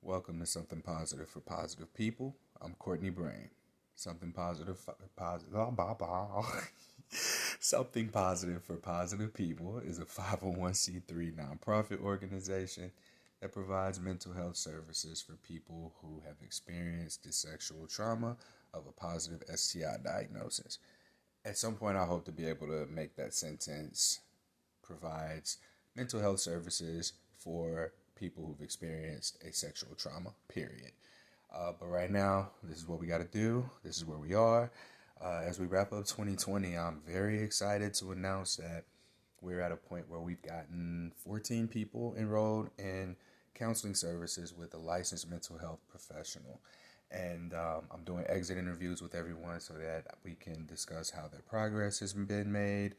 Welcome to Something Positive for Positive People. I'm Courtney Brain. Something positive, Something Positive for Positive People is a 501c3 nonprofit organization that provides mental health services for people who have experienced the sexual trauma of a positive STI diagnosis. At some point, I hope to be able to make that sentence provides mental health services for people who've experienced a sexual trauma, period. But right now, this is what we got to do. This is where we are. As we wrap up 2020, I'm very excited to announce that we're at a point where we've gotten 14 people enrolled in counseling services with a licensed mental health professional. And I'm doing exit interviews with everyone so that we can discuss how their progress has been made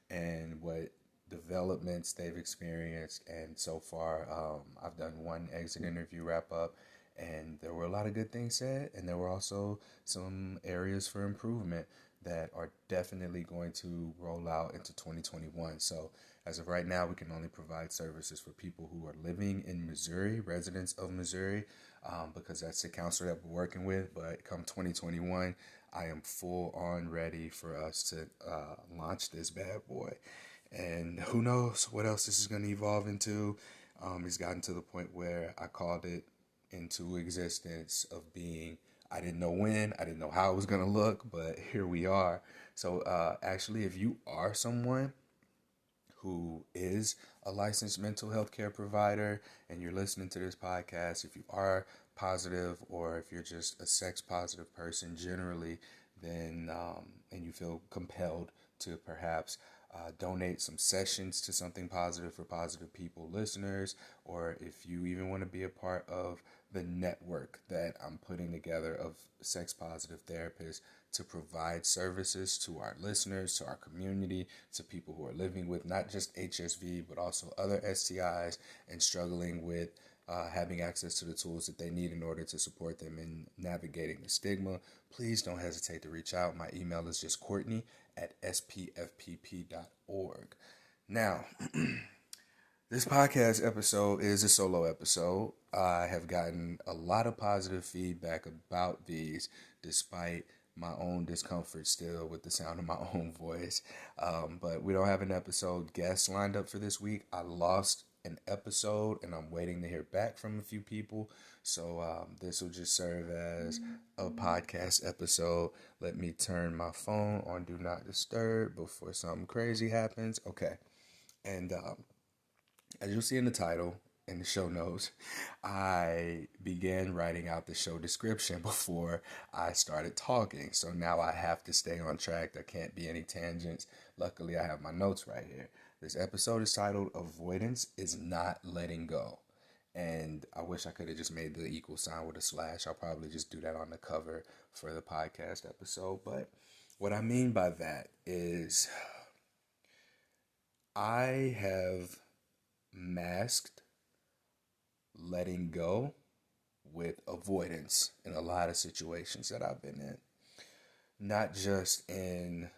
and what developments they've experienced. And so far, I've done one exit interview wrap up, and there were a lot of good things said, and there were also some areas for improvement that are definitely going to roll out into 2021. So as of right now, we can only provide services for people who are living in Missouri, residents of Missouri, because that's the counselor that we're working with. But come 2021, I am full on ready for us to launch this bad boy. And who knows what else this is going to evolve into. It's gotten to the point where I called it into existence of being, I didn't know when, I didn't know how it was going to look, but here we are. So actually, if you are someone who is a licensed mental health care provider and you're listening to this podcast, if you are positive or if you're just a sex positive person generally, then and you feel compelled to perhaps donate some sessions to Something Positive for Positive People listeners, or if you even want to be a part of the network that I'm putting together of sex positive therapists to provide services to our listeners, to our community, to people who are living with not just HSV, but also other STIs and struggling with having access to the tools that they need in order to support them in navigating the stigma, please don't hesitate to reach out. My email is just Courtney@SPFPP.org. Now, this podcast episode is a solo episode. I have gotten a lot of positive feedback about these, despite my own discomfort still with the sound of my own voice. But we don't have an episode guest lined up for this week. I lost an episode and I'm waiting to hear back from a few people. So this will just serve as a podcast episode. Let me turn my phone on Do Not Disturb before something crazy happens. Okay. And as you'll see in the title, in the show notes, I began writing out the show description before I started talking. So now I have to stay on track. There can't be any tangents. Luckily, I have my notes right here. This episode is titled Avoidance is Not Letting Go. And I wish I could have just made the equal sign with a slash. I'll probably just do that on the cover for the podcast episode. But what I mean by that is I have masked letting go with avoidance in a lot of situations that I've been in. Not just in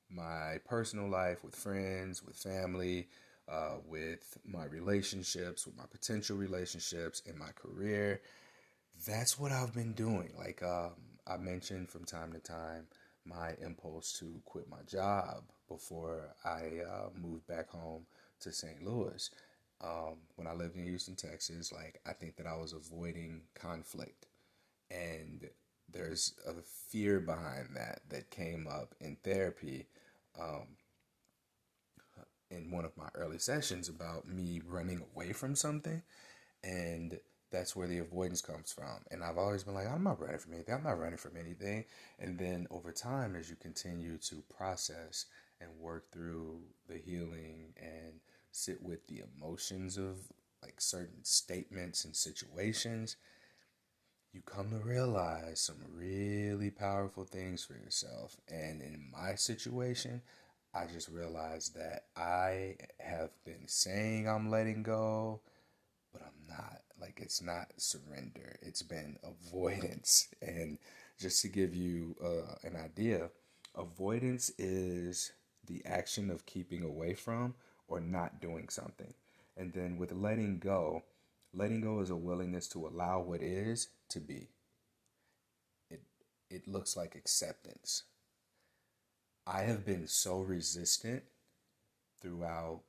my personal life with friends, with family, with my relationships, with my potential relationships, in my career. That's what I've been doing. Like I mentioned from time to time, my impulse to quit my job before I moved back home to St. Louis. When I lived in Houston, Texas, like I think that I was avoiding conflict, and there's a fear behind that came up in therapy in one of my early sessions about me running away from something, and that's where the avoidance comes from. And I've always been like, I'm not running from anything. I'm not running from anything. And then over time, as you continue to process and work through the healing and sit with the emotions of like certain statements and situations, you come to realize some really powerful things for yourself. And in my situation, I just realized that I have been saying I'm letting go, but I'm not. Like, it's not surrender. It's been avoidance. And just to give you an idea, avoidance is the action of keeping away from or not doing something. And then with letting go, Letting go is a willingness to allow what is to be. It it looks like acceptance. I have been so resistant throughout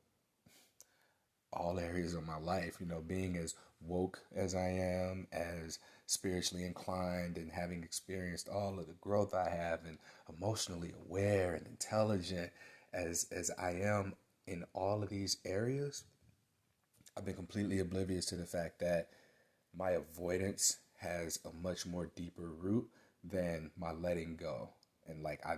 all areas of my life, being as woke as I am, as spiritually inclined, and having experienced all of the growth I have, and emotionally aware and intelligent as I am in all of these areas. I've been completely oblivious to the fact that my avoidance has a much more deeper root than my letting go. And like I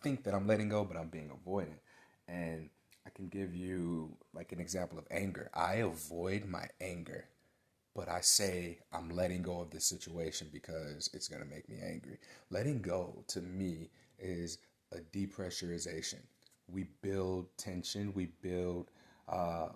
think that I'm letting go, but I'm being avoidant. And I can give you like an example of anger. I avoid my anger, but I say I'm letting go of this situation because it's going to make me angry. Letting go to me is a depressurization. We build tension, uh,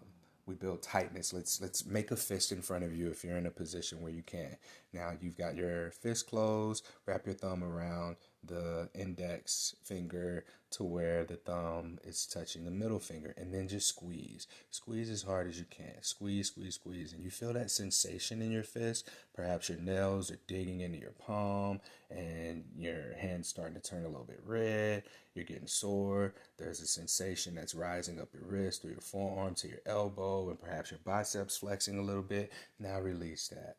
we build tightness. Let's make a fist in front of you if you're in a position where you can. Now you've got your fist closed, wrap your thumb around the index finger to where the thumb is touching the middle finger, and then just squeeze. Squeeze as hard as you can. Squeeze, squeeze, squeeze. And you feel that sensation in your fist. Perhaps your nails are digging into your palm and your hand's starting to turn a little bit red. You're getting sore. There's a sensation that's rising up your wrist through your forearm to your elbow, and perhaps your biceps flexing a little bit. Now release that.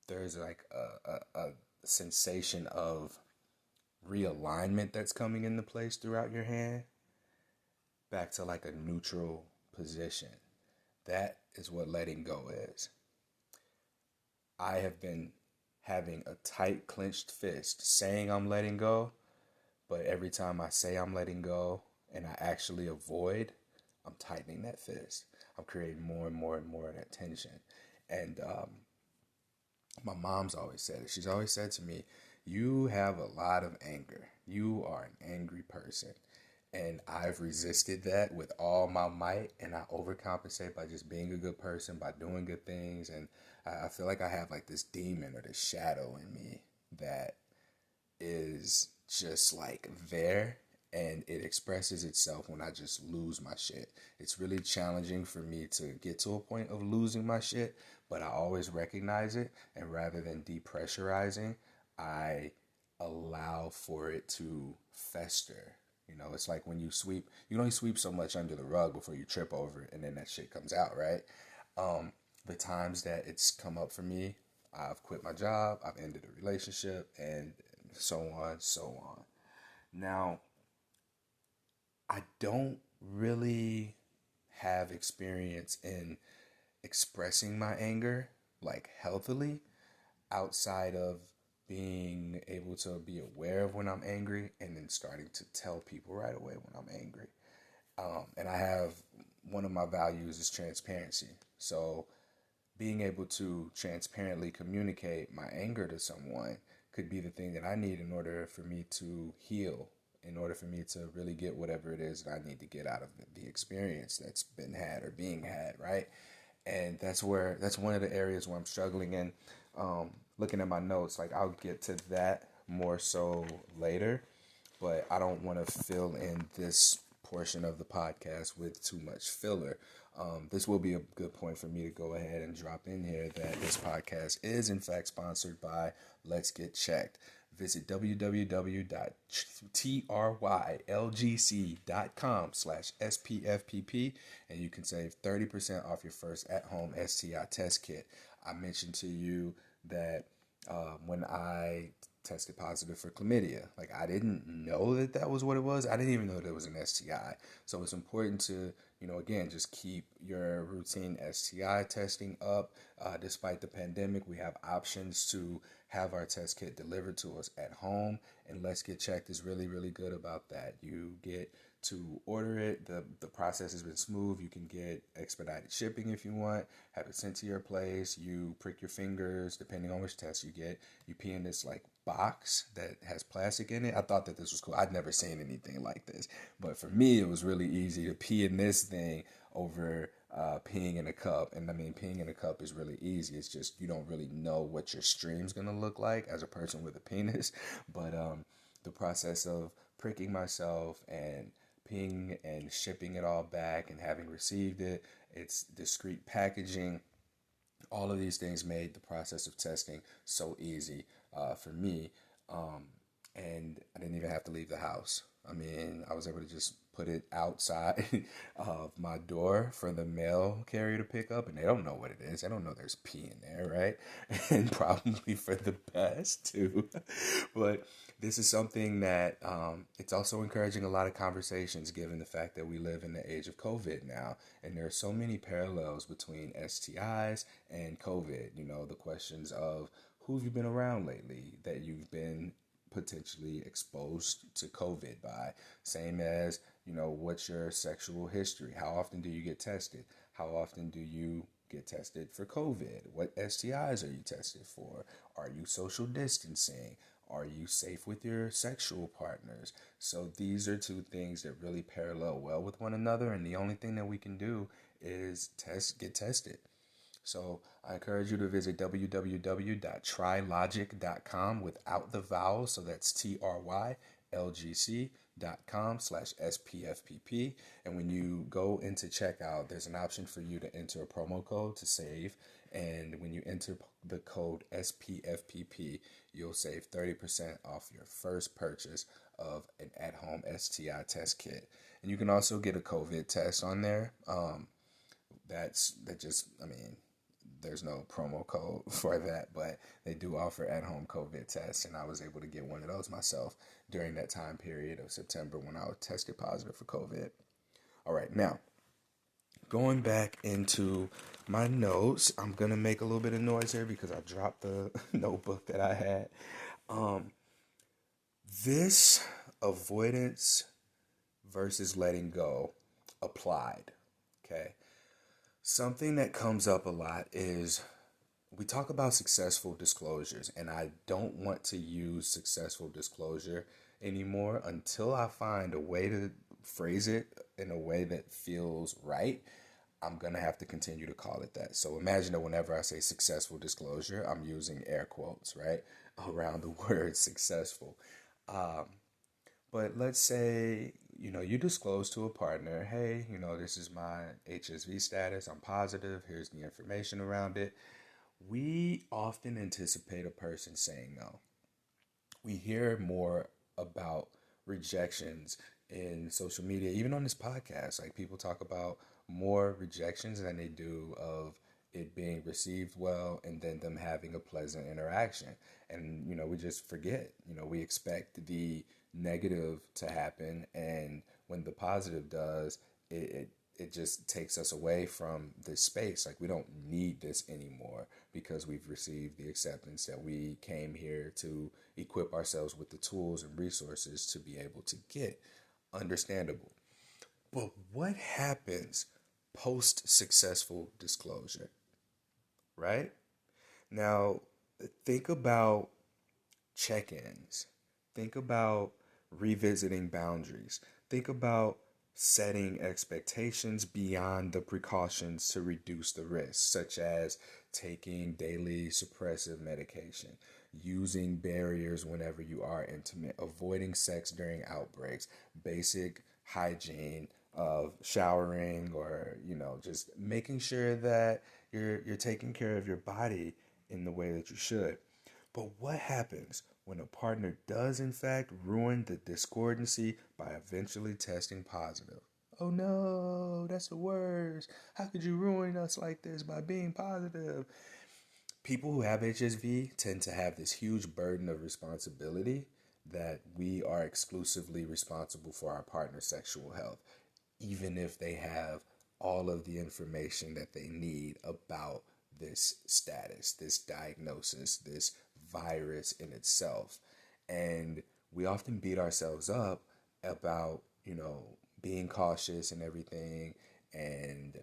There's like a sensation of realignment that's coming into place throughout your hand back to like a neutral position. That is what letting go is. I have been having a tight clenched fist saying I'm letting go, but every time I say I'm letting go and I actually avoid, I'm tightening that fist. I'm creating more and more and more of that tension. And my mom's always said it. She's always said to me, you have a lot of anger. You are an angry person. And I've resisted that with all my might, and I overcompensate by just being a good person, by doing good things. And I feel like I have like this demon or this shadow in me that is just like there, and it expresses itself when I just lose my shit. It's really challenging for me to get to a point of losing my shit, but I always recognize it, and rather than depressurizing, I allow for it to fester. It's like when you sweep, you can only sweep so much under the rug before you trip over it, and then that shit comes out, right? The times that it's come up for me, I've quit my job, I've ended a relationship, and so on, so on. Now, I don't really have experience in expressing my anger like healthily outside of being able to be aware of when I'm angry and then starting to tell people right away when I'm angry. And I have one of my values is transparency. So being able to transparently communicate my anger to someone could be the thing that I need in order for me to heal, in order for me to really get whatever it is that I need to get out of the experience that's been had or being had, right? And that's one of the areas where I'm struggling in. Looking at my notes, like I'll get to that more so later, but I don't want to fill in this portion of the podcast with too much filler. This will be a good point for me to go ahead and drop in here that this podcast is in fact sponsored by Let's Get Checked. Visit www.trylgc.com/SPFPP and you can save 30% off your first at-home STI test kit. I mentioned to you that when I tested positive for chlamydia, like I didn't know that was what it was. I didn't even know that it was an STI. So it's important to, again, just keep your routine STI testing up. Despite the pandemic, we have options to have our test kit delivered to us at home, and Let's Get Checked is really, really good about that. You get to order it. The process has been smooth. You can get expedited shipping if you want, have it sent to your place. You prick your fingers depending on which test you get. You pee in this like box that has plastic in it. I thought that this was cool. I'd never seen anything like this, but for me it was really easy to pee in this thing over peeing in a cup. And I mean, peeing in a cup is really easy. It's just you don't really know what your stream's gonna look like as a person with a penis. But the process of pricking myself and ping and shipping it all back and having received it. It's discreet packaging. All of these things made the process of testing so easy for me. And I didn't even have to leave the house. I mean, I was able to just put it outside of my door for the mail carrier to pick up, and they don't know what it is. They don't know there's pee in there, right? And probably for the best too. But this is something that it's also encouraging a lot of conversations, given the fact that we live in the age of COVID now, and there are so many parallels between STIs and COVID. You know, the questions of who have you been around lately that you've been potentially exposed to COVID by. Same as, you know, what's your sexual history? How often do you get tested? How often do you get tested for COVID? What STIs are you tested for? Are you social distancing? Are you safe with your sexual partners? So these are two things that really parallel well with one another, and the only thing that we can do is get tested. So I encourage you to visit www.trylogic.com without the vowel. So that's trylgc.com/SPFPP. And when you go into checkout, there's an option for you to enter a promo code to save. And when you enter the code SPFPP, you'll save 30% off your first purchase of an at-home STI test kit. And you can also get a COVID test on there. There's no promo code for that, but they do offer at-home COVID tests, and I was able to get one of those myself during that time period of September when I was tested positive for COVID. All right, now, going back into my notes, I'm going to make a little bit of noise here because I dropped the notebook that I had. This avoidance versus letting go applied, okay? Something that comes up a lot is we talk about successful disclosures, and I don't want to use successful disclosure anymore until I find a way to phrase it in a way that feels right. I'm going to have to continue to call it that. So imagine that whenever I say successful disclosure, I'm using air quotes, right, around the word successful. But let's say, you know, you disclose to a partner, hey, you know, this is my HSV status. I'm positive. Here's the information around it. We often anticipate a person saying no. We hear more about rejections in social media, even on this podcast. Like, people talk about more rejections than they do of it being received well and then them having a pleasant interaction. And, you know, we just forget, you know, we expect the negative to happen, and when the positive does, it just takes us away from this space. Like, we don't need this anymore because we've received the acceptance that we came here to equip ourselves with the tools and resources to be able to get. Understandable. But what happens post successful disclosure, right? Now, think about check-ins. Think about revisiting boundaries. Think about setting expectations beyond the precautions to reduce the risk, such as taking daily suppressive medication, using barriers whenever you are intimate, avoiding sex during outbreaks, basic hygiene of showering, or, you know, just making sure that you're taking care of your body in the way that you should. But what happens when a partner does in fact ruin the discordancy by eventually testing positive? Oh no, that's the worst. How could you ruin us like this by being positive? People who have HSV tend to have this huge burden of responsibility that we are exclusively responsible for our partner's sexual health, even if they have all of the information that they need about this status, this diagnosis, this virus in itself. And we often beat ourselves up about, you know, being cautious and everything. And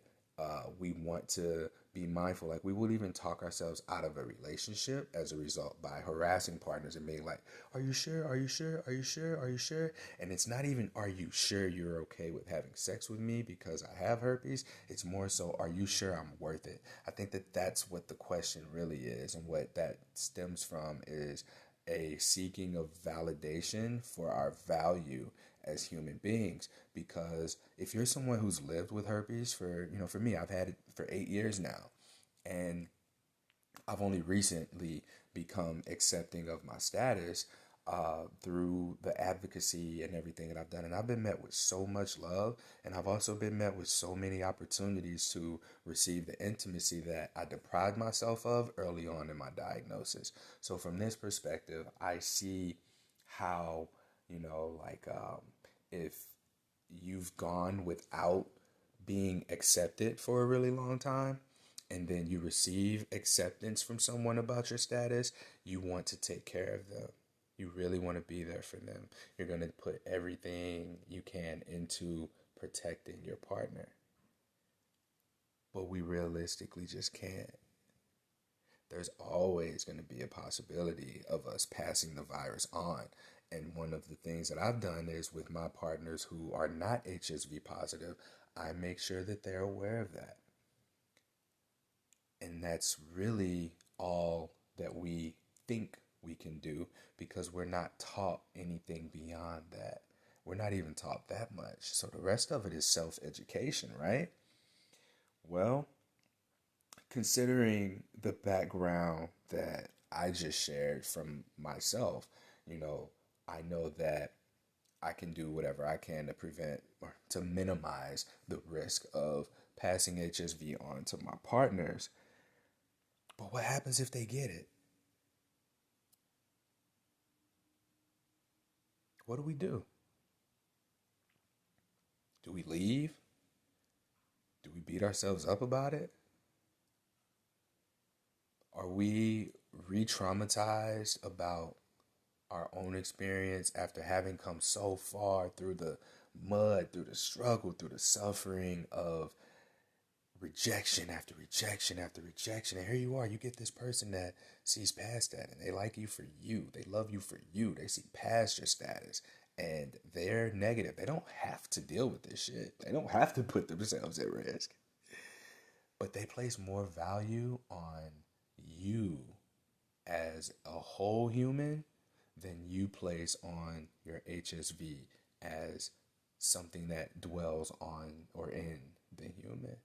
we want to be mindful. Like, we will even talk ourselves out of a relationship as a result by harassing partners and being like, are you sure? Are you sure? Are you sure? Are you sure? And it's not even, are you sure you're okay with having sex with me because I have herpes? It's more so, are you sure I'm worth it? I think that that's what the question really is. And what that stems from is, a seeking of validation for our value as human beings. Because if you're someone who's lived with herpes for, for me, I've had it for 8 years now. And I've only recently become accepting of my status through the advocacy and everything that I've done. And I've been met with so much love, and I've also been met with so many opportunities to receive the intimacy that I deprived myself of early on in my diagnosis. So from this perspective, I see how, if you've gone without being accepted for a really long time, and then you receive acceptance from someone about your status, you want to take care of them. You really want to be there for them. You're going to put everything you can into protecting your partner. But we realistically just can't. There's always going to be a possibility of us passing the virus on. And one of the things that I've done is with my partners who are not HSV positive, I make sure that they're aware of that. And that's really all that we think we can do, because we're not taught anything beyond that. We're not even taught that much. So the rest of it is self-education, right? Well, considering the background that I just shared from myself, I know that I can do whatever I can to prevent or to minimize the risk of passing HSV on to my partners. But what happens if they get it? What do we do? Do we leave? Do we beat ourselves up about it? Are we re-traumatized about our own experience after having come so far through the mud, through the struggle, through the suffering of rejection after rejection after rejection? And here you are, you get this person that sees past that, and they like you for you. They love you for you. They see past your status, and they're negative. They don't have to deal with this shit. They don't have to put themselves at risk. But they place more value on you as a whole human than you place on your HSV as something that dwells on or in the human.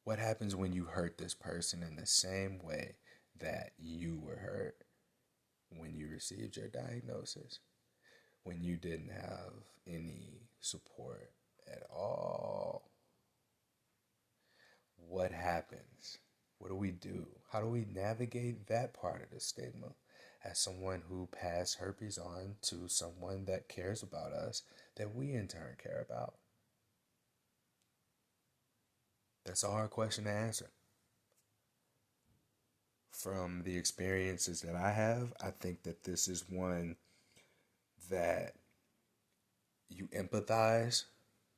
What happens when you hurt this person in the same way that you were hurt when you received your diagnosis? When you didn't have any support at all? What happens? What do we do? How do we navigate that part of the stigma as someone who passed herpes on to someone that cares about us, that we in turn care about? That's a hard question to answer. From the experiences that I have, I think that this is one that you empathize,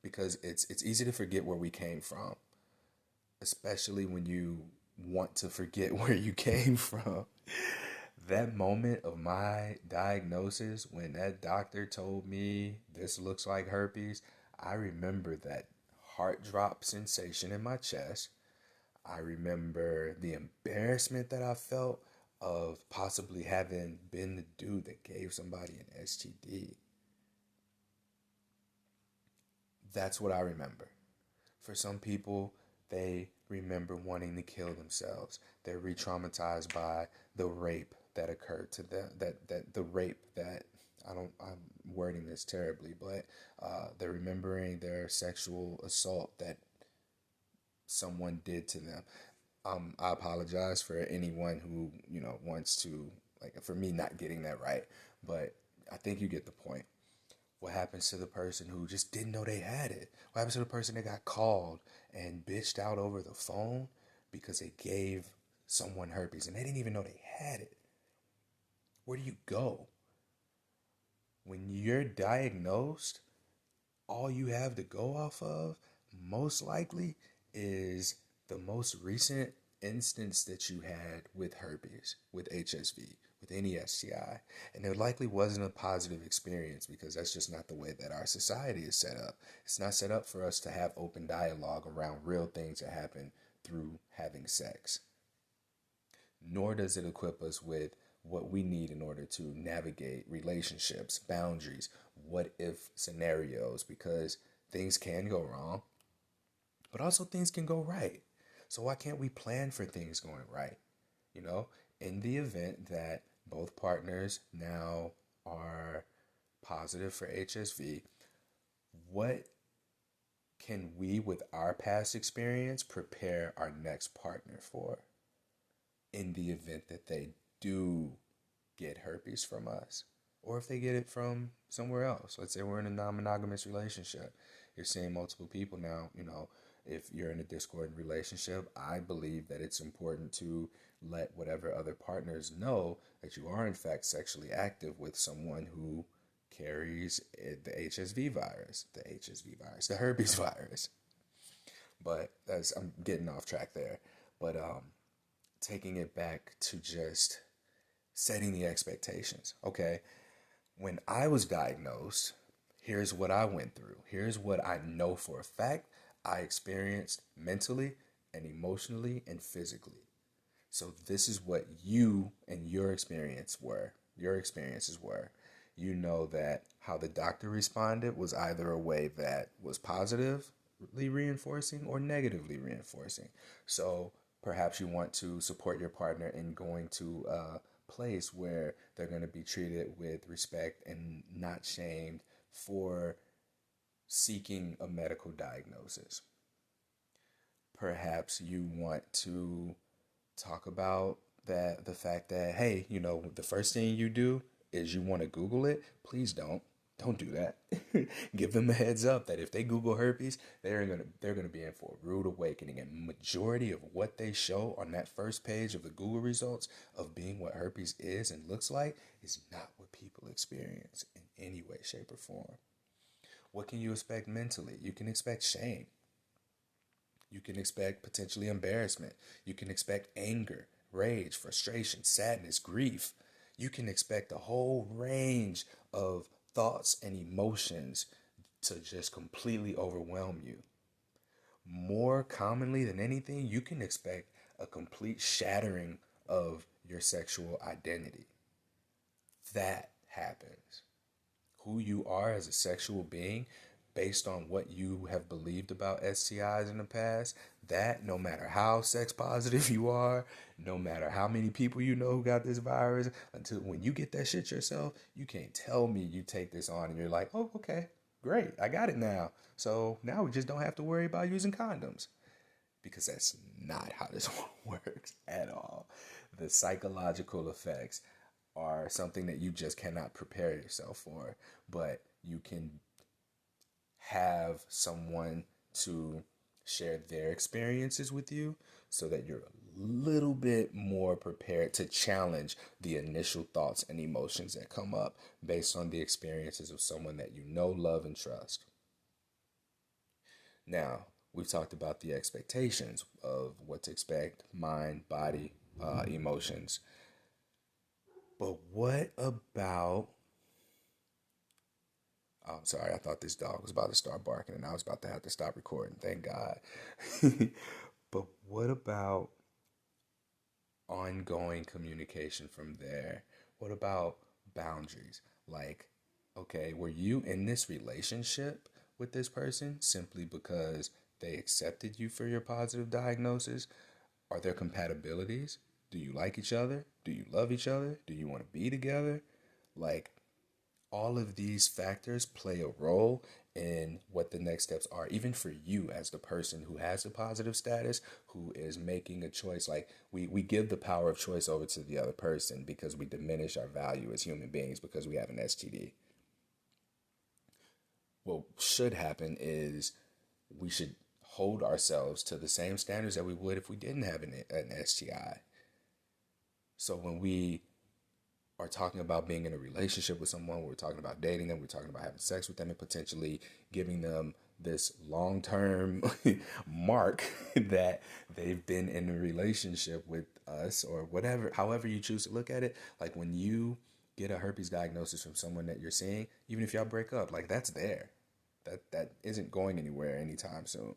because it's easy to forget where we came from, especially when you want to forget where you came from. That moment of my diagnosis, when that doctor told me this looks like herpes, I remember that heart drop sensation in my chest. I remember the embarrassment that I felt of possibly having been the dude that gave somebody an STD. That's what I remember. For some people, they remember wanting to kill themselves. They're re-traumatized by the rape that occurred to them. That the rape that I'm wording this terribly, but they're remembering their sexual assault that someone did to them. I apologize for anyone who wants to, for me not getting that right, but I think you get the point. What happens to the person who just didn't know they had it? What happens to the person that got called and bitched out over the phone because they gave someone herpes and they didn't even know they had it? Where do you go? When you're diagnosed, all you have to go off of, most likely, is the most recent instance that you had with herpes, with HSV, with any STI. And it likely wasn't a positive experience, because that's just not the way that our society is set up. It's not set up for us to have open dialogue around real things that happen through having sex. nor does it equip us with what we need in order to navigate relationships, boundaries, what if scenarios, because things can go wrong, but also things can go right. So why can't we plan for things going right? You know, in the event that both partners now are positive for HSV, what can we, with our past experience, prepare our next partner for in the event that they do get herpes from us? Or if they get it from somewhere else. Let's say we're in a non monogamous relationship. You're seeing multiple people now. You know, if you're in a discordant relationship, I believe that it's important to let whatever other partners know that you are, in fact, sexually active with someone who carries the HSV virus, the herpes virus. But I'm getting off track there. But taking it back to just setting the expectations. Okay, when I was diagnosed, here's what I went through. Here's what I know for a fact I experienced mentally and emotionally and physically. So this is what you and your experiences were. You know that how the doctor responded was either a way that was positively reinforcing or negatively reinforcing. So perhaps you want to support your partner in going to a place where they're going to be treated with respect and not shamed for seeking a medical diagnosis. Perhaps you want to talk about the fact that, hey, you know, the first thing you do is you want to Google it. Please don't do that. Give them a heads up that if they Google herpes, they're gonna be in for a rude awakening. And majority of what they show on that first page of the Google results of being what herpes is and looks like is not what people experience in any way, shape, or form. What can you expect mentally? You can expect shame. You can expect potentially embarrassment. You can expect anger, rage, frustration, sadness, grief. You can expect a whole range of thoughts and emotions to just completely overwhelm you. More commonly than anything, you can expect a complete shattering of your sexual identity. That happens. Who you are as a sexual being based on what you have believed about STIs in the past, that no matter how sex positive you are, no matter how many people you know who got this virus, until when you get that shit yourself, you can't tell me you take this on and you're like, oh, okay, great, I got it now. So now we just don't have to worry about using condoms. Because that's not how this works at all. The psychological effects are something that you just cannot prepare yourself for, but you can have someone to share their experiences with you so that you're a little bit more prepared to challenge the initial thoughts and emotions that come up based on the experiences of someone that you know, love, and trust. Now, we've talked about the expectations of what to expect, mind, body, emotions. But what about... I'm sorry, I thought this dog was about to start barking and I was about to have to stop recording. Thank God. But what about ongoing communication from there? What about boundaries? Like, okay, were you in this relationship with this person simply because they accepted you for your positive diagnosis? Are there compatibilities? Do you like each other? Do you love each other? Do you want to be together? Like, all of these factors play a role in what the next steps are, even for you as the person who has a positive status, who is making a choice. Like, we give the power of choice over to the other person because we diminish our value as human beings because we have an STD. What should happen is we should hold ourselves to the same standards that we would if we didn't have an STI. So when we are talking about being in a relationship with someone, we're talking about dating them, we're talking about having sex with them and potentially giving them this long-term mark that they've been in a relationship with us or whatever, however you choose to look at it. Like when you get a herpes diagnosis from someone that you're seeing, even if y'all break up, like that's there. That isn't going anywhere anytime soon.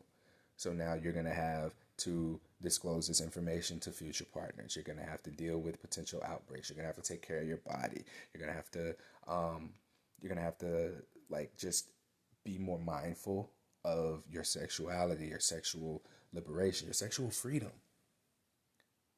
So now you're going to have to disclose this information to future partners. You're going to have to deal with potential outbreaks. You're going to have to take care of your body. You're going to have to, like, just be more mindful of your sexuality, your sexual liberation, your sexual freedom,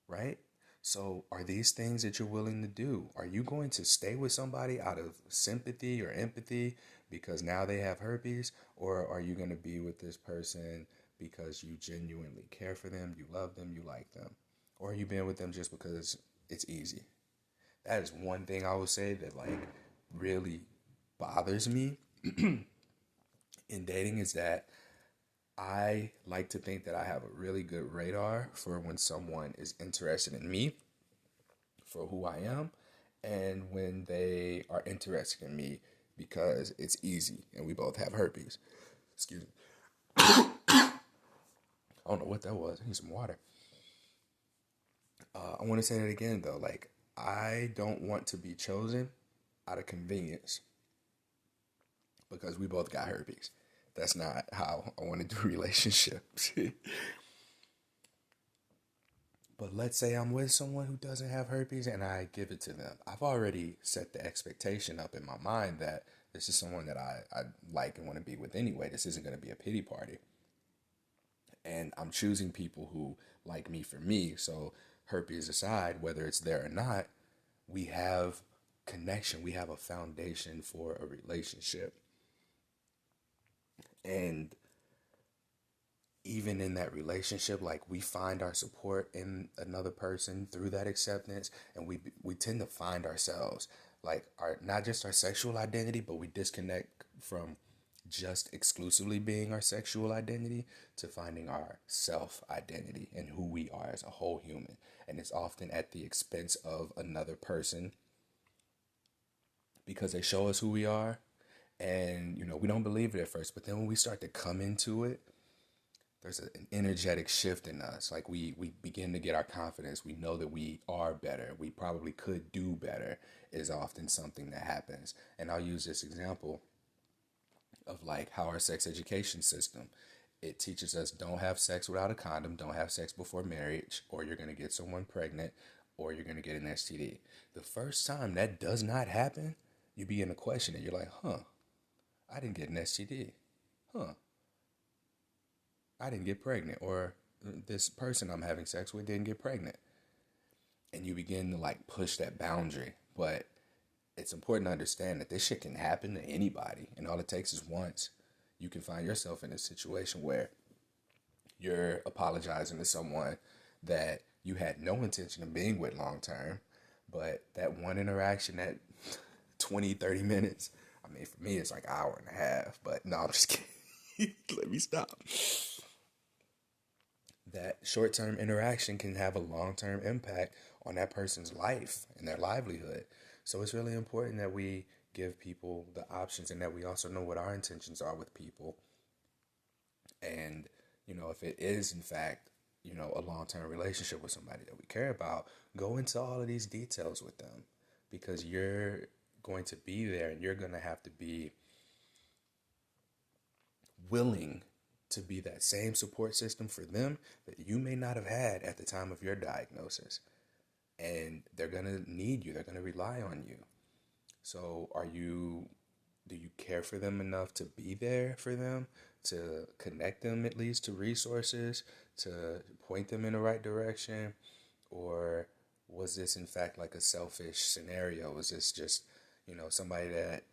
right? So, are these things that you're willing to do? Are you going to stay with somebody out of sympathy or empathy because now they have herpes? Or are you going to be with this person because you genuinely care for them, you love them, you like them? Or are you being with them just because it's easy? That is one thing I would say that, like, really bothers me in dating, is that I like to think that I have a really good radar for when someone is interested in me for who I am, and when they are interested in me because it's easy and we both have herpes. Excuse me. I don't know what that was. I need some water. I want to say that again, though. Like, I don't want to be chosen out of convenience because we both got herpes. That's not how I want to do relationships. But let's say I'm with someone who doesn't have herpes and I give it to them. I've already set the expectation up in my mind that this is someone that I like and want to be with anyway. This isn't going to be a pity party. And I'm choosing people who like me for me. So herpes aside, whether it's there or not, we have connection. We have a foundation for a relationship. And even in that relationship, like, we find our support in another person through that acceptance, and we tend to find ourselves, like, our, not just our sexual identity, but we disconnect from just exclusively being our sexual identity to finding our self identity and who we are as a whole human. And it's often at the expense of another person because they show us who we are, and we don't believe it at first, but then when we start to come into it, there's an energetic shift in us. Like, we begin to get our confidence. We know that we are better. We probably could do better is often something that happens. And I'll use this example of, like, how our sex education system, it teaches us don't have sex without a condom, don't have sex before marriage, or you're going to get someone pregnant, or you're going to get an STD. The first time that does not happen, you begin to question it. You're like, I didn't get an STD. I didn't get pregnant, or this person I'm having sex with didn't get pregnant. And you begin to, like, push that boundary. But it's important to understand that this shit can happen to anybody. And all it takes is once. You can find yourself in a situation where you're apologizing to someone that you had no intention of being with long term. But that one interaction, that 20, 30 minutes, I mean, for me, it's like an hour and a half. But no, I'm just kidding. Let me stop. That short-term interaction can have a long-term impact on that person's life and their livelihood. So it's really important that we give people the options and that we also know what our intentions are with people. And, if it is, in fact, a long-term relationship with somebody that we care about, go into all of these details with them, because you're going to be there and you're going to have to be willing to be that same support system for them that you may not have had at the time of your diagnosis. And they're going to need you. They're going to rely on you. So do you care for them enough to be there for them, to connect them at least to resources, to point them in the right direction? Or was this in fact like a selfish scenario? Was this just, somebody that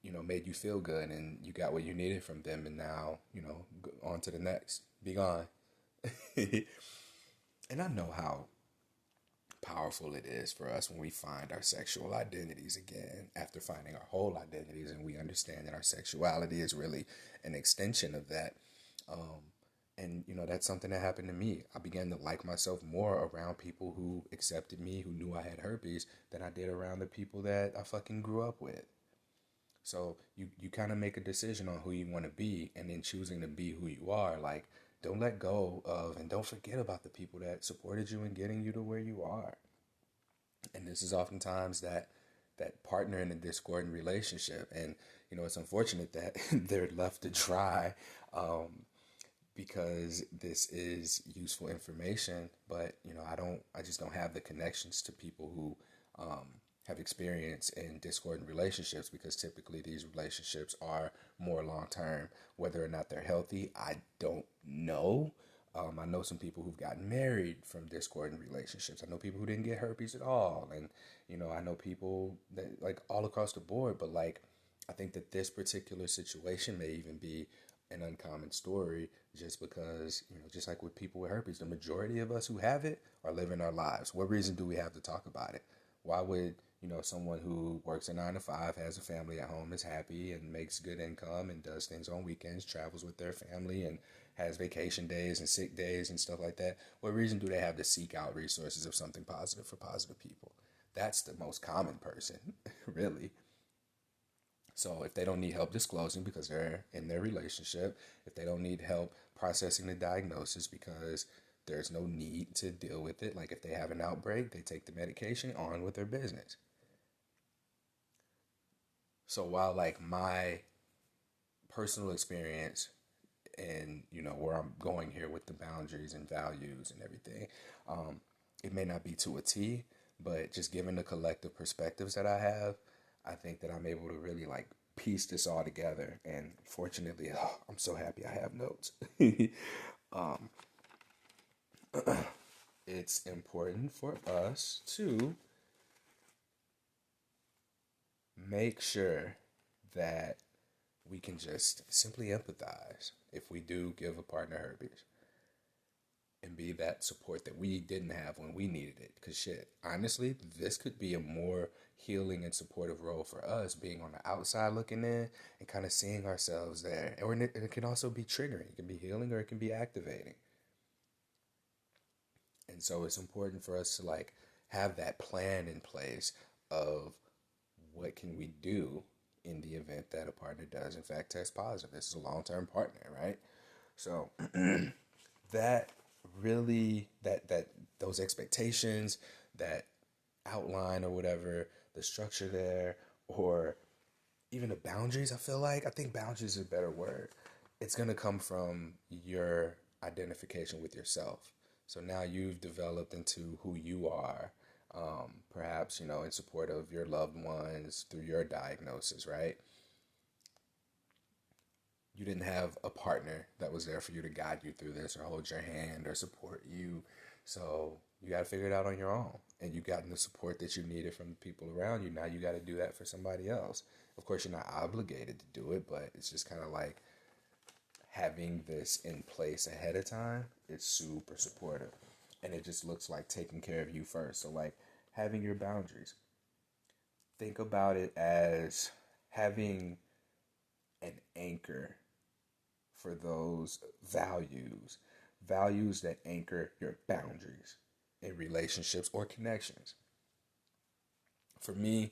made you feel good and you got what you needed from them, and now, on to the next, be gone. And I know how powerful it is for us when we find our sexual identities again after finding our whole identities, and we understand that our sexuality is really an extension of that. And that's something that happened to me. I began to like myself more around people who accepted me, who knew I had herpes, than I did around the people that I fucking grew up with. So you kind of make a decision on who you want to be, and then choosing to be who you are. Like, don't let go of and don't forget about the people that supported you in getting you to where you are. And this is oftentimes that partner in a discordant relationship. And, it's unfortunate that they're left to dry because this is useful information, but I just don't have the connections to people who have experience in discordant relationships, because typically these relationships are more long term. Whether or not they're healthy, I don't know. I know some people who've gotten married from discordant relationships. I know people who didn't get herpes at all, and I know people that, like, all across the board. But like, I think that this particular situation may even be an uncommon story, just because, just like with people with herpes, the majority of us who have it are living our lives. What reason do we have to talk about it? Why would, someone who works a 9 to 5, has a family at home, is happy and makes good income and does things on weekends, travels with their family and has vacation days and sick days and stuff like that, what reason do they have to seek out resources of something positive for positive people? That's the most common person, really. So if they don't need help disclosing because they're in their relationship, if they don't need help processing the diagnosis because there's no need to deal with it, like if they have an outbreak, they take the medication, on with their business. So while like my personal experience and where I'm going here with the boundaries and values and everything, it may not be to a T, but just given the collective perspectives that I have, I think that I'm able to really like piece this all together. And fortunately, I'm so happy I have notes. um, it's important for us to make sure that we can just simply empathize if we do give a partner herpes, and be that support that we didn't have when we needed it. Because shit, honestly, this could be a more healing and supportive role for us, being on the outside looking in and kind of seeing ourselves there. Or it can also be triggering. It can be healing or it can be activating. And so it's important for us to like have that plan in place of what can we do in the event that a partner does in fact test positive. This is a long-term partner, right? So that really, that those expectations, that outline or whatever, the structure there, or even the boundaries, I think boundaries is a better word. It's going to come from your identification with yourself. So now you've developed into who you are, perhaps, in support of your loved ones through your diagnosis, right? You didn't have a partner that was there for you to guide you through this or hold your hand or support you. So you got to figure it out on your own. And you gotten the support that you needed from the people around you. Now you got to do that for somebody else. Of course, you're not obligated to do it, but it's just kind of like having this in place ahead of time. It's super supportive. And it just looks like taking care of you first. So, like, having your boundaries. Think about it as having an anchor for those values that anchor your boundaries in relationships or connections. For me,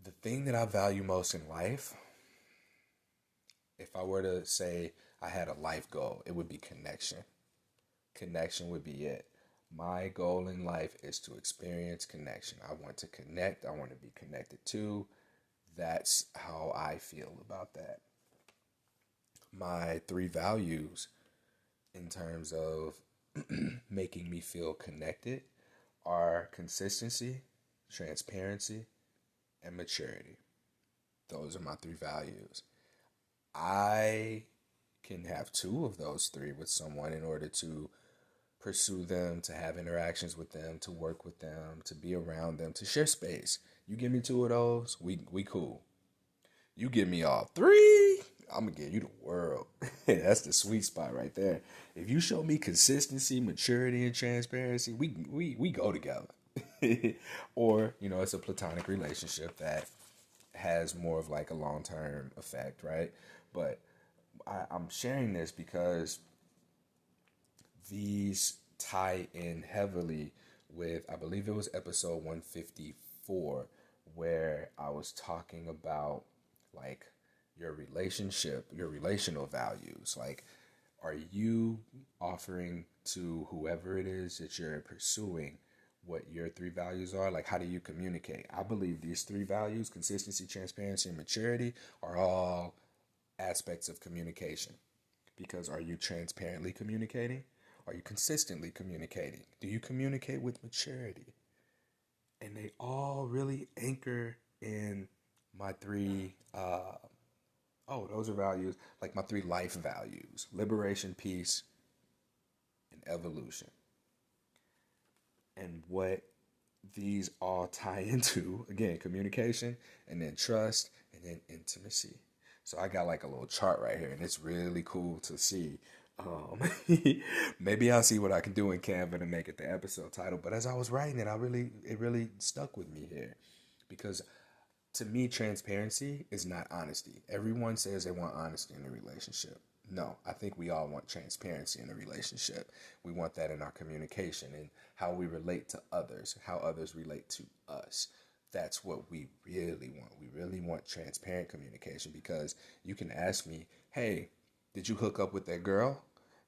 the thing that I value most in life, if I were to say I had a life goal, it would be connection. Connection would be it. My goal in life is to experience connection. I want to connect. I want to be connected to. That's how I feel about that. My 3 values in terms of making me feel connected are consistency, transparency, and maturity. Those are my 3 values. I can have 2 of those 3 with someone in order to pursue them, to have interactions with them, to work with them, to be around them, to share space. You give me 2 of those, we cool. You give me all 3, I'm gonna give you the world. That's the sweet spot right there. If you show me consistency, maturity, and transparency, we go together. Or, it's a platonic relationship that has more of like a long-term effect, right? But I'm sharing this because these tie in heavily with, I believe it was episode 154, where I was talking about like your relationship, your relational values. Like, are you offering to whoever it is that you're pursuing what your 3 values are? Like, how do you communicate? I believe these 3 values, consistency, transparency, and maturity, are all aspects of communication. Because are you transparently communicating? Are you consistently communicating? Do you communicate with maturity? And they all really anchor in my three, those are values, like my three life values: liberation, peace, and evolution. And what these all tie into, again, communication, and then trust, and then intimacy. So I got like a little chart right here, and it's really cool to see. um, Maybe I'll see what I can do in Canva to make it the episode title. But as I was writing it, it really stuck with me here, because to me, transparency is not honesty. Everyone says they want honesty in a relationship. No, I think we all want transparency in a relationship. We want that in our communication and how we relate to others, how others relate to us. That's what we really want. We really want transparent communication, because you can ask me, hey, did you hook up with that girl?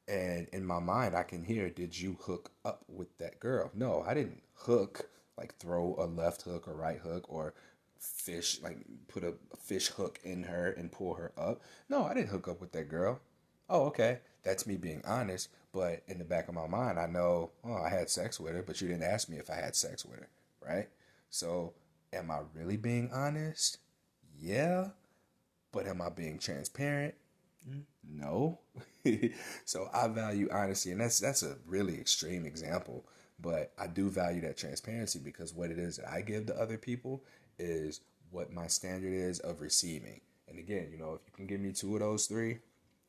And in my mind, I can hear, did you hook up with that girl? No, I didn't hook, like throw a left hook or right hook, or fish, like put a fish hook in her and pull her up. No, I didn't hook up with that girl. Oh, okay. That's me being honest. But in the back of my mind, I know, oh, I had sex with her, but you didn't ask me if I had sex with her, right? So, am I really being honest? Yeah. But am I being transparent? No. So I value honesty, and that's a really extreme example, but I do value that transparency, because what it is that I give to other people is what my standard is of receiving. And again, if you can give me two of those three,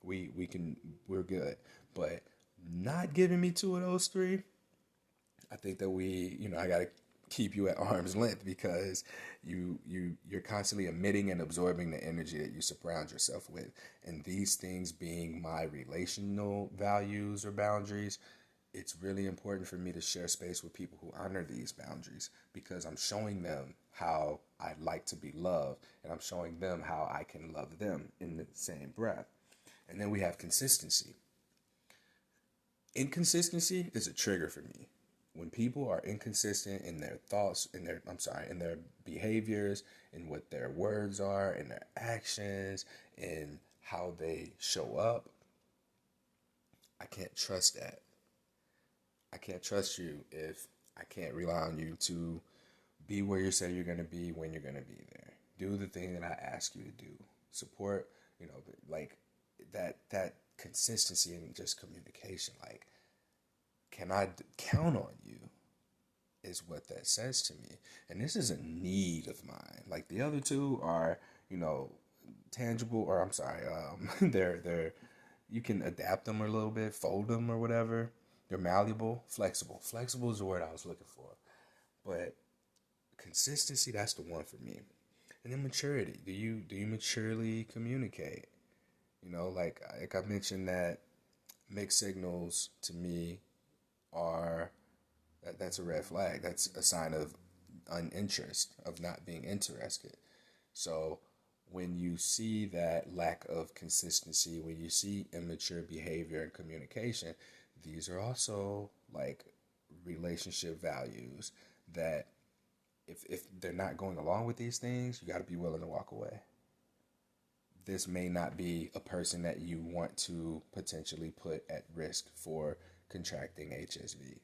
we're good. But not giving me two of those three, I think that I got to keep you at arm's length, because you're constantly emitting and absorbing the energy that you surround yourself with. And these things being my relational values or boundaries, it's really important for me to share space with people who honor these boundaries, because I'm showing them how I like to be loved, and I'm showing them how I can love them in the same breath. And then we have consistency. Inconsistency is a trigger for me. When people are inconsistent in their thoughts, in their behaviors, in what their words are, in their actions, in how they show up, I can't trust that. I can't trust you if I can't rely on you to be where you say you're going to be when you're going to be there. Do the thing that I ask you to do. Support, like that consistency and just communication. Like, can I count on you? Is what that says to me. And this is a need of mine. Like the other two are, tangible, or I'm sorry, they're you can adapt them a little bit, fold them or whatever. They're malleable, flexible. Flexible is the word I was looking for. But consistency, that's the one for me. And then maturity. Do you maturely communicate? Like I mentioned, that mixed signals to me are that's a red flag. That's a sign of uninterest, of not being interested. So when you see that lack of consistency, when you see immature behavior and communication, these are also like relationship values that if they're not going along with these things, you got to be willing to walk away. This may not be a person that you want to potentially put at risk for contracting HSV.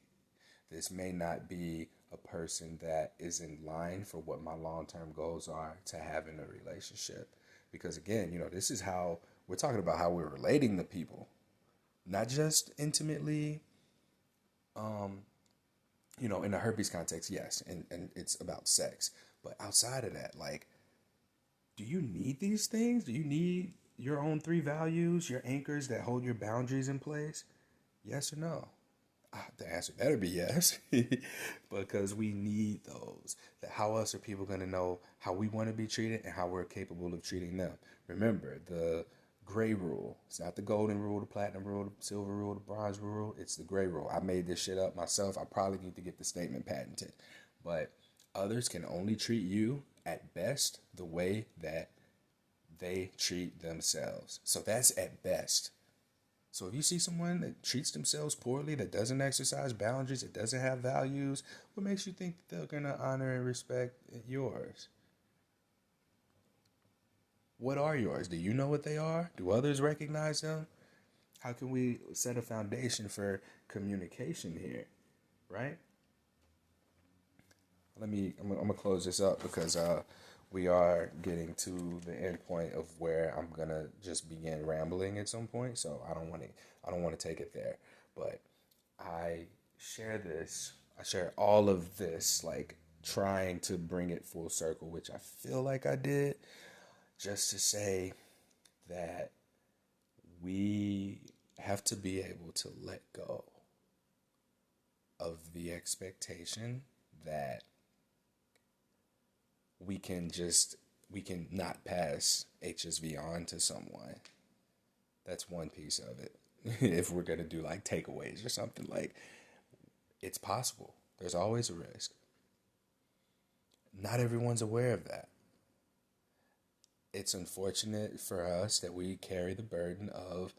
This may not be a person that is in line for what my long-term goals are to have in a relationship. Because again, this is how we're talking about how we're relating to people, not just intimately, in a herpes context, yes, and it's about sex. But outside of that, like, do you need these things? Do you need your own three values, your anchors that hold your boundaries in place? Yes or no? The answer better be yes, because we need those. How else are people going to know how we want to be treated and how we're capable of treating them? Remember, the gray rule. It's not the golden rule, the platinum rule, the silver rule, the bronze rule. It's the gray rule. I made this shit up myself. I probably need to get the statement patented. But others can only treat you at best the way that they treat themselves. So that's at best. So if you see someone that treats themselves poorly, that doesn't exercise boundaries, that doesn't have values, what makes you think they're going to honor and respect yours? What are yours? Do you know what they are? Do others recognize them? How can we set a foundation for communication here, right? I'm gonna close this up because we are getting to the end point of where I'm gonna just begin rambling at some point. So I don't want to take it there. But I I share all of this, like trying to bring it full circle, which I feel like I did, just to say that we have to be able to let go of the expectation that we can not pass HSV on to someone. That's one piece of it. If we're gonna do like takeaways or something, like it's possible. There's always a risk. Not everyone's aware of that. It's unfortunate for us that we carry the burden of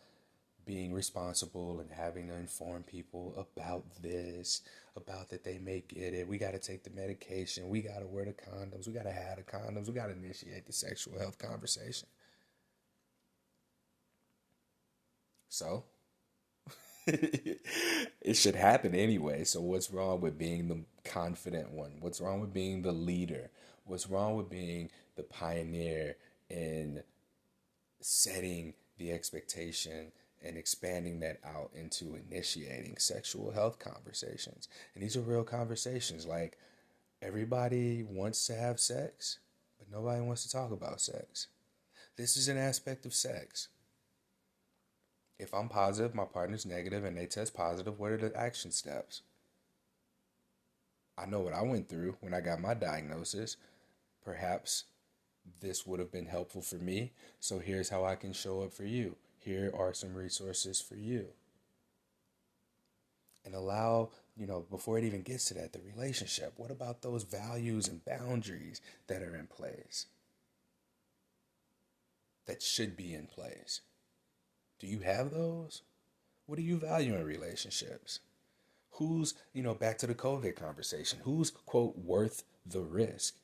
being responsible and having to inform people about this, about that they may get it. We got to take the medication. We got to wear the condoms. We got to have the condoms. We got to initiate the sexual health conversation. So, it should happen anyway. So, what's wrong with being the confident one? What's wrong with being the leader? What's wrong with being the pioneer in setting the expectation and expanding that out into initiating sexual health conversations? And these are real conversations. Like, everybody wants to have sex, but nobody wants to talk about sex. This is an aspect of sex. If I'm positive, my partner's negative, and they test positive, what are the action steps? I know what I went through when I got my diagnosis. Perhaps this would have been helpful for me. So here's how I can show up for you. Here are some resources for you. And allow, before it even gets to that, the relationship. What about those values and boundaries that are in place? That should be in place. Do you have those? What do you value in relationships? Who's, back to the COVID conversation, who's, quote, worth the risk?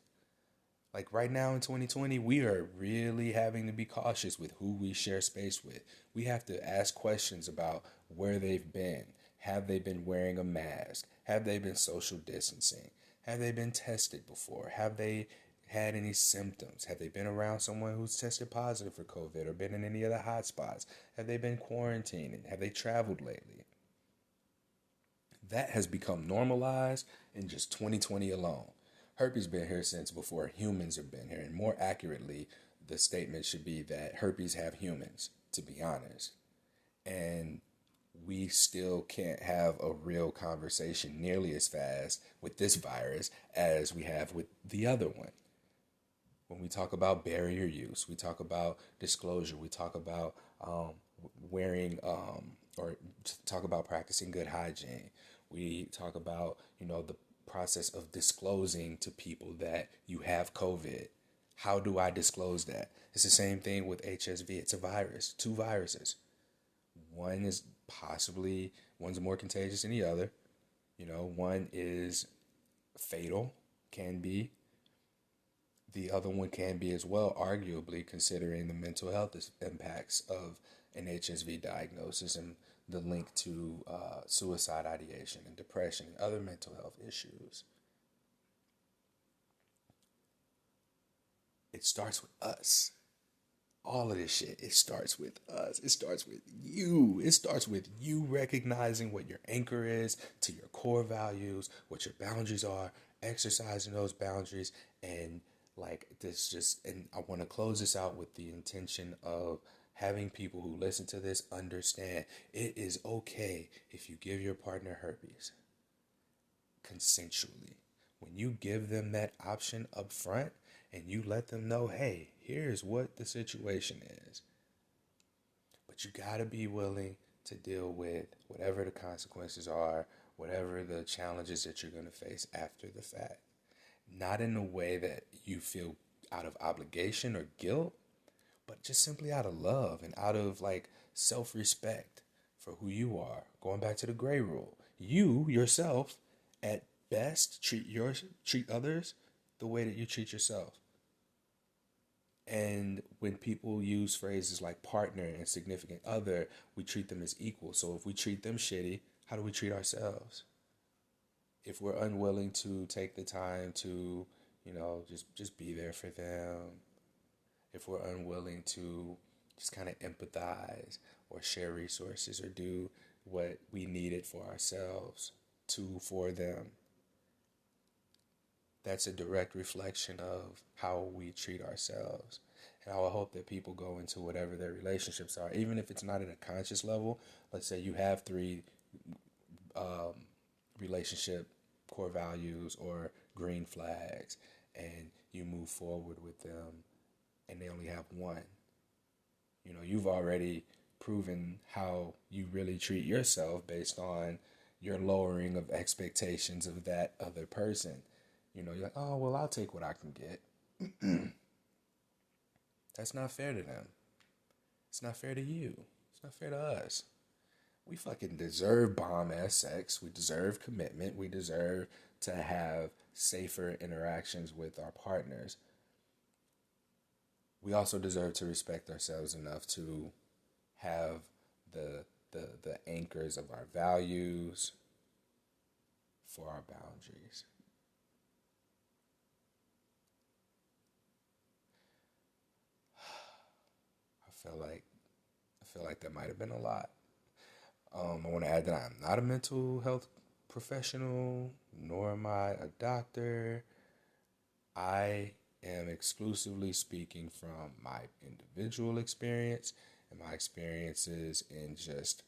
Like right now in 2020, we are really having to be cautious with who we share space with. We have to ask questions about where they've been. Have they been wearing a mask? Have they been social distancing? Have they been tested before? Have they had any symptoms? Have they been around someone who's tested positive for COVID or been in any other hotspots? Have they been quarantining? Have they traveled lately? That has become normalized in just 2020 alone. Herpes been here since before humans have been here. And more accurately, the statement should be that herpes have humans, to be honest. And we still can't have a real conversation nearly as fast with this virus as we have with the other one. When we talk about barrier use, we talk about disclosure, we talk about wearing or talk about practicing good hygiene. We talk about, the process of disclosing to people that you have COVID. How do I disclose that? It's the same thing with HSV. It's a virus, two viruses. One's more contagious than the other. One is fatal, can be. The other one can be as well, arguably, considering the mental health impacts of an HSV diagnosis and the link to suicide ideation and depression and other mental health issues. It starts with us. All of this shit, it starts with us. It starts with you. It starts with you recognizing what your anchor is to your core values, what your boundaries are, exercising those boundaries, and and I want to close this out with the intention of having people who listen to this understand it is okay if you give your partner herpes consensually. When you give them that option up front and you let them know, hey, here's what the situation is. But you got to be willing to deal with whatever the consequences are, whatever the challenges that you're going to face after the fact. Not in a way that you feel out of obligation or guilt, but just simply out of love and out of self-respect for who you are. Going back to the gray rule, you yourself at best treat others the way that you treat yourself. And when people use phrases like partner and significant other, we treat them as equal. So if we treat them shitty, how do we treat ourselves? If we're unwilling to take the time to, just be there for them, if we're unwilling to just kind of empathize or share resources or do what we needed for ourselves to for them, that's a direct reflection of how we treat ourselves. And I would hope that people go into whatever their relationships are, even if it's not at a conscious level. Let's say you have three um, relationship core values or green flags, and you move forward with them, and they only have one. You've already proven how you really treat yourself based on your lowering of expectations of that other person. You're like, oh, well, I'll take what I can get. That's not fair to them. It's not fair to you. It's not fair to us. We fucking deserve bomb ass sex. We deserve commitment. We deserve to have safer interactions with our partners. We also deserve to respect ourselves enough to have the anchors of our values for our boundaries. I feel like that might have been a lot. I want to add that I'm not a mental health professional, nor am I a doctor. I am exclusively speaking from my individual experience and my experiences in just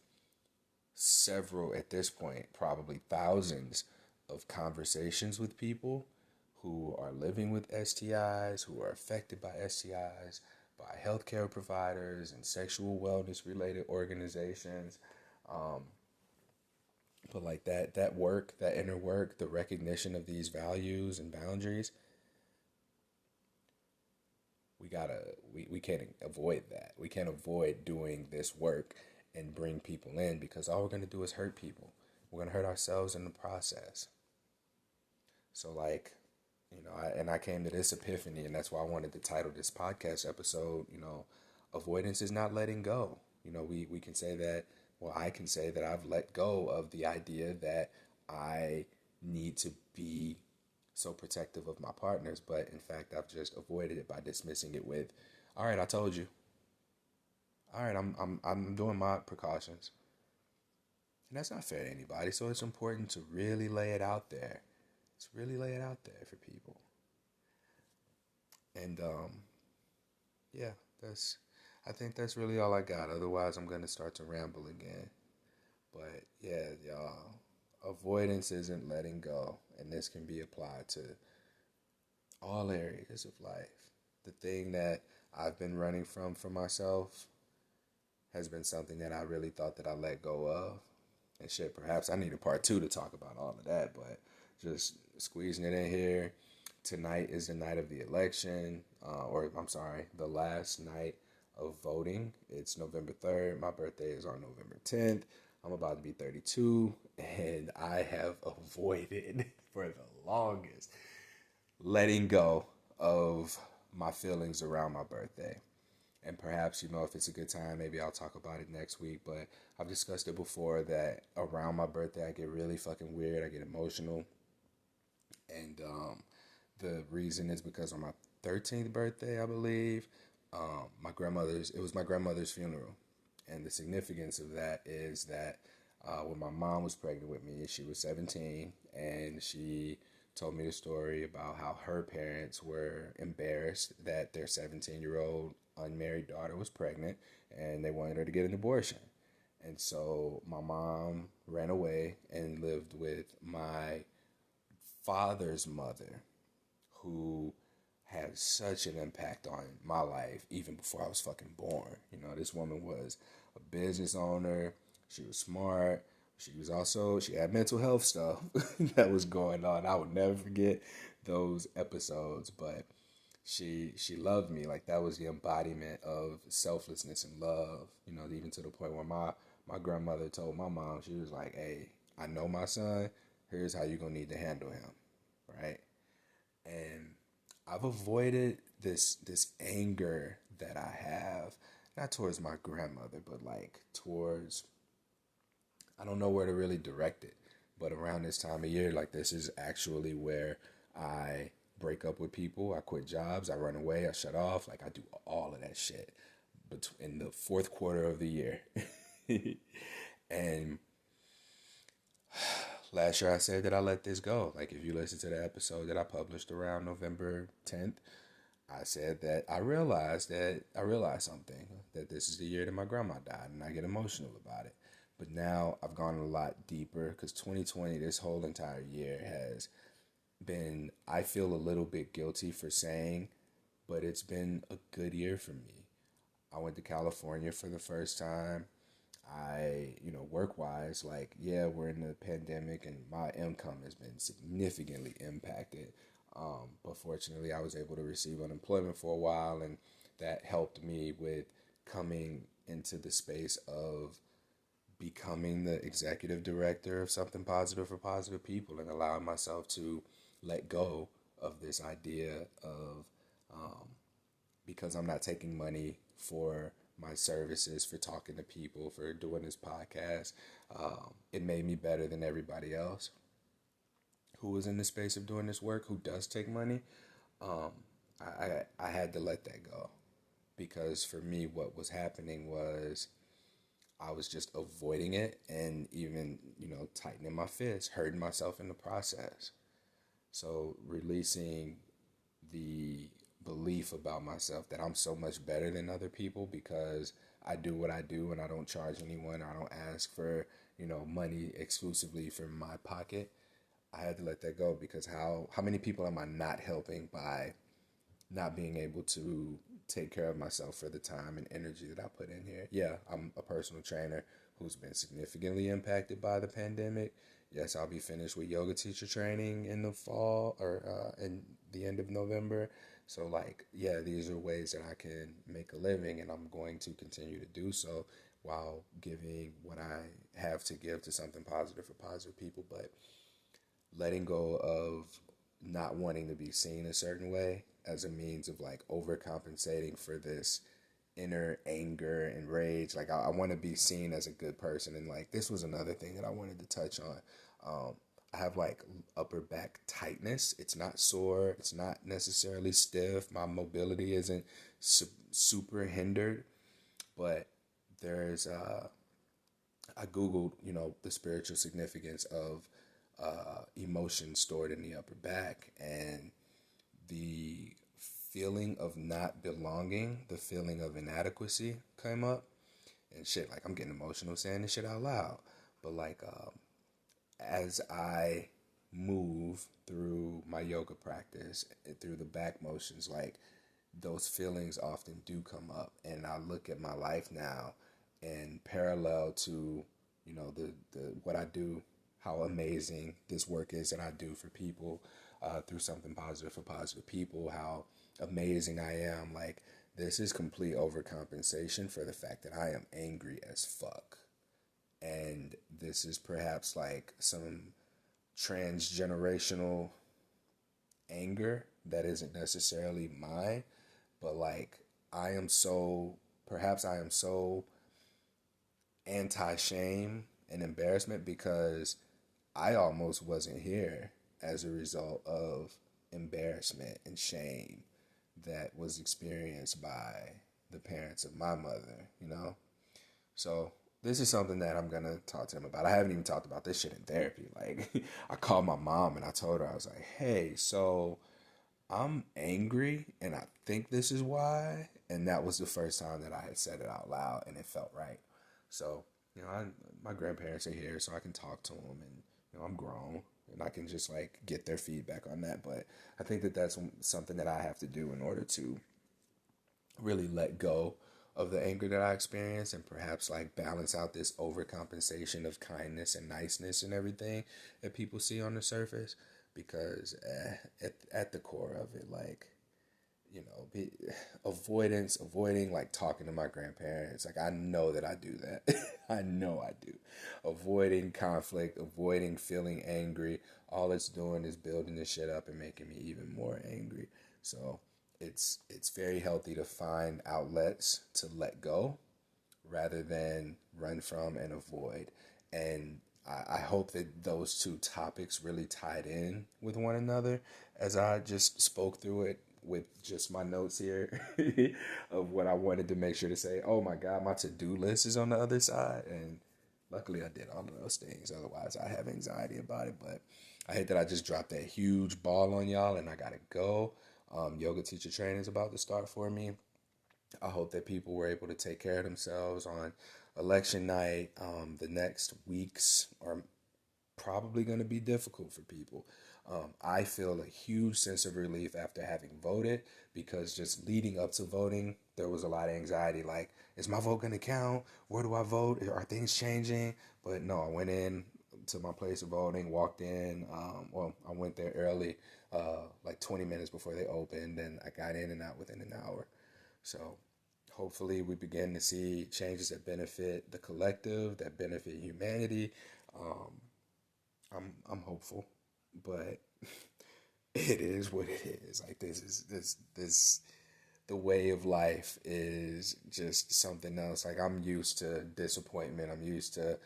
several, at this point, probably thousands of conversations with people who are living with STIs, who are affected by STIs, by healthcare providers and sexual wellness related organizations. Um, but like that work, that inner work, the recognition of these values and boundaries, we can't avoid that. We can't avoid doing this work and bring people in, because all we're gonna do is hurt people. We're gonna hurt ourselves in the process. So like, I came to this epiphany, and that's why I wanted to title this podcast episode, avoidance is not letting go. We can say that, well, I can say that I've let go of the idea that I need to be so protective of my partners, but in fact, I've just avoided it by dismissing it with, all right, I told you. All right, I'm doing my precautions. And that's not fair to anybody, so it's important to really lay it out there. Let's really lay it out there for people. And yeah, I think that's really all I got. Otherwise, I'm going to start to ramble again. But yeah, y'all, avoidance isn't letting go, and this can be applied to all areas of life. The thing that I've been running from for myself has been something that I really thought that I let go of. And shit, perhaps I need a part two to talk about all of that, but just squeezing it in here. Tonight is the night of the election, or I'm sorry, the last night of voting. It's November 3rd. My birthday is on November 10th. I'm about to be 32, and I have avoided for the longest letting go of my feelings around my birthday. And perhaps, if it's a good time, maybe I'll talk about it next week. But I've discussed it before that around my birthday, I get really fucking weird. I get emotional. And the reason is because on my 13th birthday, I believe, it was my grandmother's funeral. And the significance of that is that when my mom was pregnant with me, she was 17, and she told me the story about how her parents were embarrassed that their 17-year-old unmarried daughter was pregnant, and they wanted her to get an abortion. And so my mom ran away and lived with my father's mother, who had such an impact on my life even before I was fucking born. This woman was a business owner. She was smart. She had mental health stuff that was going on. I would never forget those episodes, but she loved me. Like, that was the embodiment of selflessness and love, even to the point where my grandmother told my mom, she was like, hey, I know my son, here's how you're going to need to handle him, right? And I've avoided this anger that I have, not towards my grandmother, but like towards, I don't know where to really direct it, but around this time of year, like this is actually where I break up with people, I quit jobs, I run away, I shut off, like I do all of that shit in the fourth quarter of the year. And last year I said that I let this go. Like if you listen to the episode that I published around November 10th, I said that I realized something, that this is the year that my grandma died, and I get emotional about it. But now I've gone a lot deeper because 2020, this whole entire year has been, I feel a little bit guilty for saying, but it's been a good year for me. I went to California for the first time. Work wise, like, yeah, we're in the pandemic and my income has been significantly impacted. But fortunately, I was able to receive unemployment for a while, and that helped me with coming into the space of becoming the executive director of something positive for positive people and allowing myself to let go of this idea of, because I'm not taking money for my services, for talking to people, for doing this podcast, it made me better than everybody else who is in the space of doing this work, who does take money. um, I had to let that go, because for me what was happening was I was just avoiding it, and even, tightening my fist, hurting myself in the process. So releasing the belief about myself that I'm so much better than other people because I do what I do and I don't charge anyone. I don't ask for, money exclusively from my pocket. I had to let that go, because how many people am I not helping by not being able to take care of myself for the time and energy that I put in here? Yeah, I'm a personal trainer who's been significantly impacted by the pandemic. Yes, I'll be finished with yoga teacher training in the fall, or in the end of November. So, like, yeah, these are ways that I can make a living, and I'm going to continue to do so while giving what I have to give to something positive for positive people. But letting go of not wanting to be seen a certain way as a means of like overcompensating for this inner anger and rage. Like I want to be seen as a good person, and like this was another thing that I wanted to touch on. I have like upper back tightness. It's not sore. It's not necessarily stiff. My mobility isn't super hindered, but there's I googled, the spiritual significance of emotions stored in the upper back, and the feeling of not belonging, the feeling of inadequacy came up, and shit. Like I'm getting emotional saying this shit out loud, but like as I move through my yoga practice, through the back motions, like those feelings often do come up, and I look at my life now and parallel to, the what I do, how amazing this work is that I do for people, through something positive for positive people, how amazing I am. Like this is complete overcompensation for the fact that I am angry as fuck. And this is perhaps like some transgenerational anger that isn't necessarily mine, but like perhaps I am so anti-shame and embarrassment because I almost wasn't here as a result of embarrassment and shame that was experienced by the parents of my mother. So this is something that I'm going to talk to him about. I haven't even talked about this shit in therapy. Like, I called my mom and I told her, I was like, hey, so I'm angry and I think this is why. And that was the first time that I had said it out loud and it felt right. So, my grandparents are here so I can talk to them, and, I'm grown and I can just like get their feedback on that. But I think that that's something that I have to do in order to really let go of the anger that I experience, and perhaps like balance out this overcompensation of kindness and niceness and everything that people see on the surface. Because at the core of it, like, avoiding like talking to my grandparents. Like I know that I do that. I know I do. Avoiding conflict, avoiding feeling angry. All it's doing is building this shit up and making me even more angry. So it's very healthy to find outlets to let go rather than run from and avoid. And I hope that those two topics really tied in with one another as I just spoke through it with just my notes here of what I wanted to make sure to say. Oh my God, my to-do list is on the other side. And luckily I did all of those things. Otherwise I have anxiety about it. But I hate that I just dropped that huge ball on y'all and I gotta go. Yoga teacher training is about to start for me. I hope that people were able to take care of themselves on election night. The next weeks are probably going to be difficult for people. I feel a huge sense of relief after having voted because just leading up to voting, there was a lot of anxiety like, is my vote going to count? Where do I vote? Are things changing? But no, I went in to my place of voting, walked in. I went there early, like 20 minutes before they opened, and I got in and out within an hour. So hopefully we begin to see changes that benefit the collective, that benefit humanity. I'm hopeful, but it is what it is. Like this the way of life is just something else. Like I'm used to disappointment. I'm used to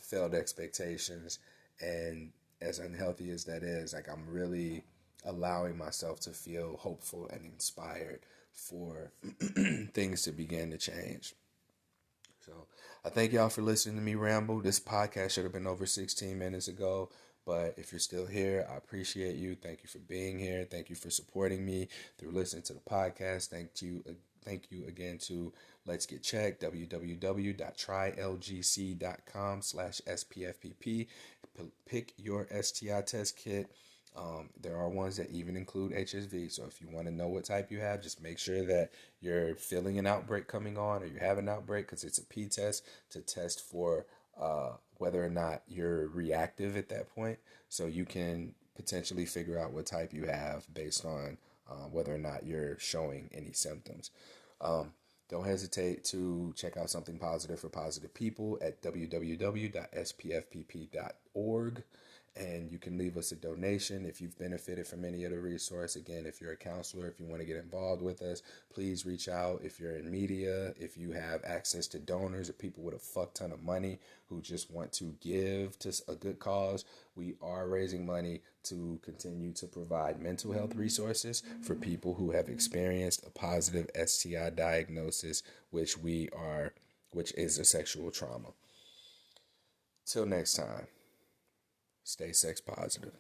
failed expectations, and as unhealthy as that is, like I'm really allowing myself to feel hopeful and inspired for things to begin to change. So I thank y'all for listening to me ramble. This podcast should have been over 16 minutes ago, but if you're still here, I appreciate you. Thank you for being here. Thank you for supporting me through listening to the podcast. Thank you again to Let's Get Checked, www.trylgc.com/SPFPP. Pick your STI test kit. There are ones that even include HSV. So if you want to know what type you have, just make sure that you're feeling an outbreak coming on or you have an outbreak, because it's a P test to test for whether or not you're reactive at that point. So you can potentially figure out what type you have based on whether or not you're showing any symptoms. Don't hesitate to check out Something Positive for Positive People at www.spfpp.org. And you can leave us a donation if you've benefited from any of the resource. Again, if you're a counselor, if you want to get involved with us, please reach out. If you're in media, if you have access to donors or people with a fuck ton of money who just want to give to a good cause, we are raising money to continue to provide mental health resources for people who have experienced a positive STI diagnosis, which is a sexual trauma. Till next time. Stay sex positive.